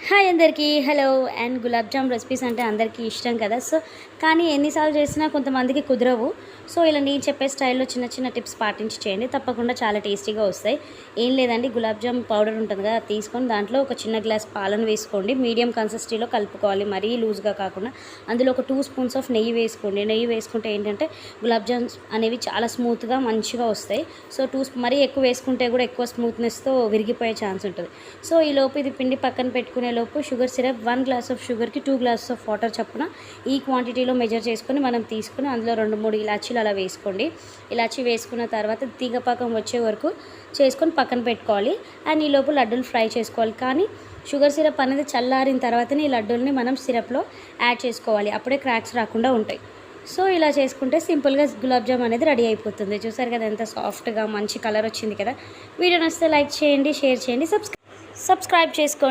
Hi అందరికీ hello and gulab jam recipes అంటే అందరికీ ఇష్టం కదా. సో కానీ ఎన్నిసార్లు చేసినా కొంతమందికి కుదరవు. సో ఇలా నేను చెప్పే స్టైల్లో చిన్న చిన్న టిప్స్ పాటించి చేయండి, తప్పకుండా చాలా టేస్టీగా వస్తాయి. ఏం లేదండి, గులాబ్ జామ్ పౌడర్ ఉంటుంది కదా, తీసుకొని దాంట్లో ఒక చిన్న గ్లాస్ పాలను వేసుకోండి. మీడియం కన్సిస్టెన్సీలో కలుపుకోవాలి, మరీ లూజ్గా కాకుండా. అందులో ఒక 2 స్పూన్స్ ఆఫ్ నెయ్యి వేసుకోండి. నెయ్యి వేసుకుంటే ఏంటంటే గులాబ్ జామ్స్ అనేవి చాలా స్మూత్గా మంచిగా వస్తాయి. సో మరీ ఎక్కువ వేసుకుంటే కూడా ఎక్కువ స్మూత్నెస్తో విరిగిపోయే ఛాన్స్ ఉంటుంది. సో ఈ లోపు ఇది పిండి పక్కన పెట్టుకునే లోపు షుగర్ సిరప్ 1 గ్లాస్ ఆఫ్ షుగర్కి 2 గ్లాసెస్ ఆఫ్ వాటర్ చప్పున ఈ క్వాంటిటీలో మెజర్ చేసుకొని మనం తీసుకుని అందులో 2-3 ఇలాచీలు అలా వేసుకోండి. ఇలాచీ వేసుకున్న తర్వాత తీగపాకం వచ్చే వరకు చేసుకొని పక్కన పెట్టుకోవాలి. అండ్ ఈ లోపు లడ్డూలు ఫ్రై చేసుకోవాలి. కానీ షుగర్ సిరప్ అనేది చల్లారిన తర్వాతనే ఈ లడ్డూల్ని మనం సిరప్లో యాడ్ చేసుకోవాలి, అప్పుడే క్రాక్స్ రాకుండా ఉంటాయి. సో ఇలా చేసుకుంటే సింపుల్గా గులాబ్ జామ్ అనేది రెడీ అయిపోతుంది. చూసారు కదా ఎంత సాఫ్ట్గా మంచి కలర్ వచ్చింది కదా. వీడియో నచ్చితే లైక్ చేయండి, షేర్ చేయండి, సబ్స్క్రైబ్ చేసుకోండి.